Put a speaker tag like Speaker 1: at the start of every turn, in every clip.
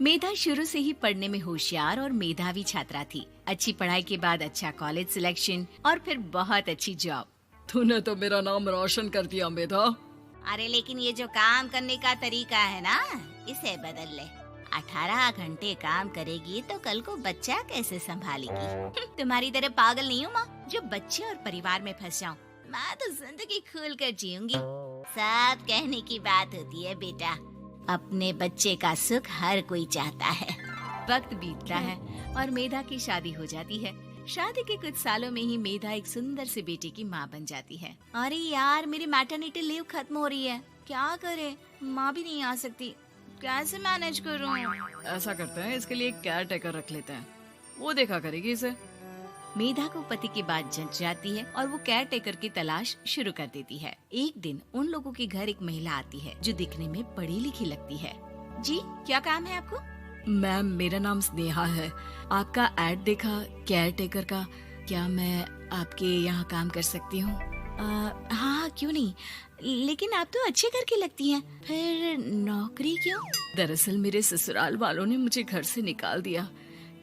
Speaker 1: मेधा शुरू से ही पढ़ने में होशियार और मेधावी छात्रा थी। अच्छी पढ़ाई के बाद अच्छा कॉलेज सिलेक्शन और फिर बहुत अच्छी जॉब।
Speaker 2: तूने तो मेरा नाम रोशन कर दिया मेधा।
Speaker 1: अरे लेकिन ये जो काम करने का तरीका है ना, इसे बदल ले। 18 घंटे काम करेगी तो कल को बच्चा कैसे संभालेगी? तुम्हारी तरह पागल नहीं हूँ माँ, जो बच्चे और परिवार में फंस जाऊँ। मैं तो जिंदगी खुल कर जीऊंगी। सब कहने की बात होती है बेटा, अपने बच्चे का सुख हर कोई चाहता है। वक्त बीतता है और मेधा की शादी हो जाती है। शादी के कुछ सालों में ही मेधा एक सुंदर से बेटे की माँ बन जाती है। अरे यार, मेरी मैटरनिटी लीव खत्म हो रही है, क्या करे? माँ भी नहीं आ सकती, कैसे मैनेज करूँ?
Speaker 2: ऐसा करते हैं, इसके लिए एक केयर टेकर रख लेते हैं, वो देखा करेगी इसे।
Speaker 1: मेधा को पति की बात जंच जाती है और वो केयर टेकर की तलाश शुरू कर देती है। एक दिन उन लोगों के घर एक महिला आती है जो दिखने में पढ़ी लिखी लगती है। जी, क्या काम है आपको?
Speaker 2: मैम, मेरा नाम स्नेहा है। आपका एड देखा केयर टेकर का, क्या मैं आपके यहाँ काम कर सकती हूँ?
Speaker 1: हाँ, क्यों नहीं, लेकिन आप तो अच्छे घर की लगती हैं, फिर नौकरी क्यों?
Speaker 2: दरअसल मेरे ससुराल वालों ने मुझे घर से निकाल दिया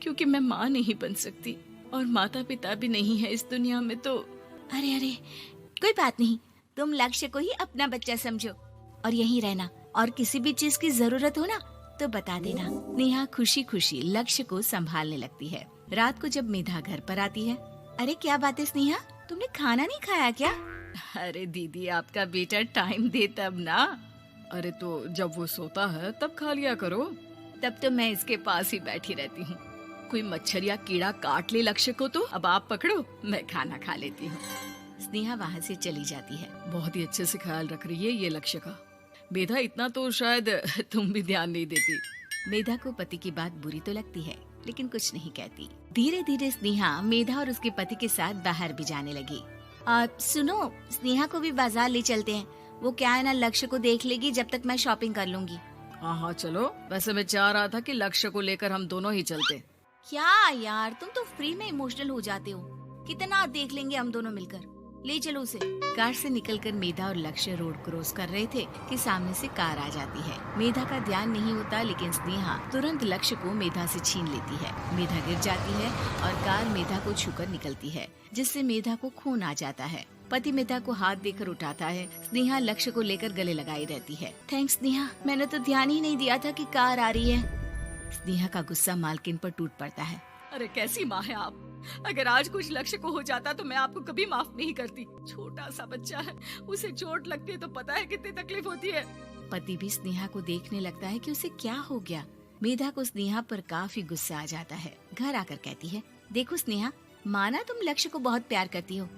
Speaker 2: क्योंकि मैं माँ नहीं बन सकती और माता पिता भी नहीं है इस दुनिया में। तो
Speaker 1: अरे अरे, कोई बात नहीं, तुम लक्ष्य को ही अपना बच्चा समझो और यहीं रहना, और किसी भी चीज की जरूरत हो ना तो बता देना। नेहा खुशी खुशी लक्ष्य को संभालने लगती है। रात को जब मेधा घर पर आती है, अरे क्या बात है स्नेहा, तुमने खाना नहीं खाया क्या?
Speaker 2: अरे दीदी, आपका बेटा टाइम दे तब ना। अरे तो जब वो सोता है तब खा लिया करो।
Speaker 1: तब तो मैं इसके पास ही बैठी रहती हूँ।
Speaker 2: कोई मच्छर या कीड़ा काट ले लक्ष्य को तो अब आप पकड़ो, मैं खाना खा लेती हूँ।
Speaker 1: स्नेहा वहाँ से चली जाती है।
Speaker 2: बहुत ही अच्छे से ख्याल रख रही है ये लक्ष्य का। मेधा, इतना तो शायद तुम भी ध्यान नहीं देती।
Speaker 1: मेधा को पति की बात बुरी तो लगती है, लेकिन कुछ नहीं कहती। धीरे धीरे स्नेहा मेधा और उसके पति के साथ बाहर भी जाने लगी। सुनो, स्नेहा को भी बाजार ले चलते हैं, वो क्या है ना, लक्ष्य को देख लेगी जब तक मैं शॉपिंग कर लूंगी।
Speaker 2: हाँ हाँ चलो, वैसे मैं चाह रहा था कि लक्ष्य को लेकर हम दोनों ही चलते।
Speaker 1: क्या यार, तुम तो फ्री में इमोशनल हो जाते हो, कितना देख लेंगे हम दोनों मिलकर, ले चलो उसे। कार से निकलकर मेधा और लक्ष्य रोड क्रॉस कर रहे थे कि सामने से कार आ जाती है। मेधा का ध्यान नहीं होता, लेकिन स्नेहा तुरंत लक्ष्य को मेधा से छीन लेती है। मेधा गिर जाती है और कार मेधा को छूकर निकलती है, जिससे मेधा को खून आ जाता है। पति मेधा को हाथ देकर उठाता है। स्नेहा लक्ष्य को लेकर गले लगाई रहती है। थैंक्स स्नेहा, मैंने तो ध्यान ही नहीं दिया था कि कार आ रही है। स्नेहा का गुस्सा मालकिन पर टूट पड़ता है।
Speaker 2: अरे कैसी माँ है आप, अगर आज कुछ लक्ष्य को हो जाता तो मैं आपको कभी माफ नहीं करती। छोटा सा बच्चा है, उसे चोट लगती है तो पता है कितनी तकलीफ होती है।
Speaker 1: पति भी स्नेहा को देखने लगता है कि उसे क्या हो गया। मेधा को स्नेहा पर काफी गुस्सा आ जाता है। घर आकर कहती है, देखो स्नेहा, माना तुम लक्ष्य को बहुत प्यार करती हो,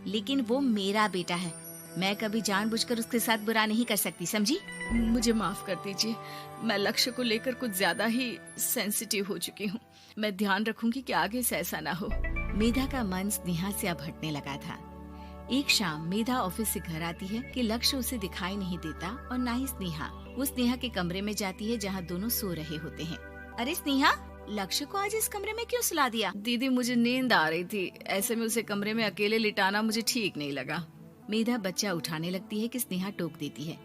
Speaker 1: लेकिन वो मेरा बेटा है, मैं कभी जानबूझकर उसके साथ बुरा नहीं कर सकती, समझी?
Speaker 2: मुझे माफ कर दीजिए, मैं लक्ष्य को लेकर कुछ ज्यादा ही सेंसिटिव हो चुकी हूँ। मैं ध्यान रखूंगी कि आगे से ऐसा ना हो।
Speaker 1: मेधा का मन स्नेहा से अब हटने लगा था। एक शाम मेधा ऑफिस से घर आती है कि लक्ष्य उसे दिखाई नहीं देता और ना ही स्नेहा। वो स्नेहा के कमरे में जाती है जहाँ दोनों सो रहे होते हैं। अरे स्नेहा, लक्ष्य को आज इस कमरे में क्यों सुला दिया?
Speaker 2: दीदी, मुझे नींद आ रही थी, ऐसे में उसे कमरे में अकेले लिटाना मुझे ठीक नहीं लगा।
Speaker 1: मेधा बच्चा उठाने लगती है कि स्नेहा टोक देती है।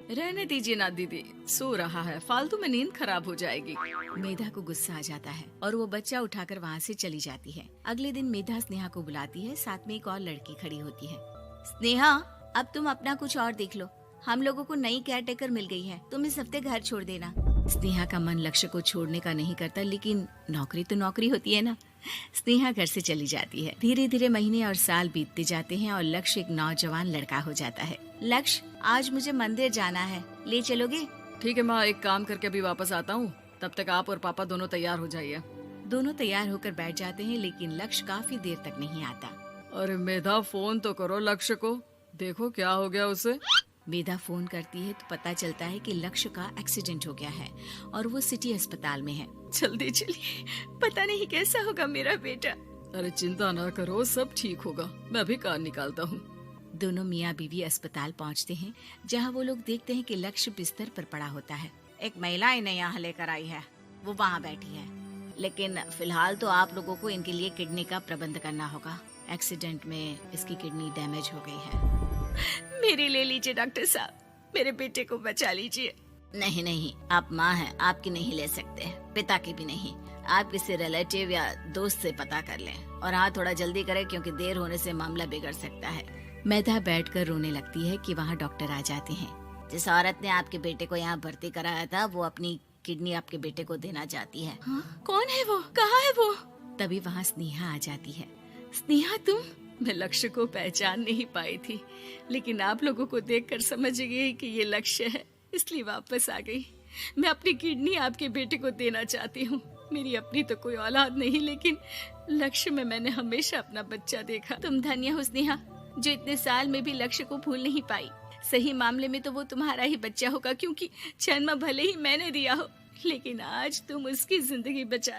Speaker 2: रहने दीजिए ना दीदी, सो रहा है, फालतू में नींद खराब हो जाएगी।
Speaker 1: मेधा को गुस्सा आ जाता है और वो बच्चा उठाकर वहाँ से चली जाती है। अगले दिन मेधा स्नेहा को बुलाती है, साथ में एक और लड़की खड़ी होती है। स्नेहा, अब तुम अपना कुछ और देख लो, हम लोगों को नई केयर टेकर मिल गई है, तुम इस हफ्ते घर छोड़ देना। स्नेहा का मन लक्ष्य को छोड़ने का नहीं करता, लेकिन नौकरी तो नौकरी होती है ना। स्नेहा घर से चली जाती है। धीरे धीरे महीने और साल बीतते जाते हैं और लक्ष्य एक नौजवान लड़का हो जाता है। लक्ष्य, आज मुझे मंदिर जाना है, ले चलोगे?
Speaker 2: ठीक है माँ, एक काम करके अभी वापस आता हूँ, तब तक आप और पापा दोनों तैयार हो जाइए।
Speaker 1: दोनों तैयार होकर बैठ जाते हैं, लेकिन लक्ष्य काफी देर तक नहीं आता।
Speaker 2: अरे मेधा, फोन तो करो लक्ष्य को, देखो क्या हो गया उसे।
Speaker 1: मेधा फोन करती है तो पता चलता है कि लक्ष्य का एक्सीडेंट हो गया है और वो सिटी अस्पताल में है।
Speaker 2: जल्दी चलिए, पता नहीं कैसा होगा मेरा बेटा। अरे चिंता ना करो, सब ठीक होगा, मैं अभी कार निकालता हूँ।
Speaker 1: दोनों मियाँ बीवी अस्पताल पहुँचते हैं, जहाँ वो लोग देखते हैं कि लक्ष्य बिस्तर पर पड़ा होता है। एक महिला इन्हें यहाँ लेकर आई है, वो वहाँ बैठी है, लेकिन फिलहाल तो आप लोगों को इनके लिए किडनी का प्रबंध करना होगा। एक्सीडेंट में इसकी किडनी डैमेज हो गई है।
Speaker 2: मेरी ले लीजिए डॉक्टर साहब, मेरे बेटे को बचा लीजिए।
Speaker 1: नहीं नहीं, आप माँ हैं, आपकी नहीं ले सकते, पिता की भी नहीं। आप किसी रिलेटिव या दोस्त से पता कर लें और हाँ थोड़ा जल्दी करें क्योंकि देर होने से मामला बिगड़ सकता है। मेधा बैठकर रोने लगती है कि वहाँ डॉक्टर आ जाते हैं। जिस औरत ने आपके बेटे को यहाँ भर्ती कराया था वो अपनी किडनी आपके बेटे को देना चाहती है।
Speaker 2: हाँ? कौन है वो? कहाँ है वो?
Speaker 1: तभी वहाँ स्नेहा आ जाती है।
Speaker 2: स्नेहा तुम? मैं लक्ष्य को पहचान नहीं पाई थी, लेकिन आप लोगों को देखकर समझ गई कि ये लक्ष्य है, इसलिए वापस आ गई। मैं अपनी किडनी आपके बेटे को देना चाहती हूँ। मेरी अपनी तो कोई औलाद नहीं, लेकिन लक्ष्य में मैंने हमेशा अपना बच्चा देखा। तुम धन्य हो स्नेहा, जो इतने साल में भी लक्ष्य को भूल नहीं पाई। सही मामले में तो वो तुम्हारा ही बच्चा होगा, क्योंकि जन्म भले ही मैंने दिया हो, लेकिन आज तुम उसकी जिंदगी बचा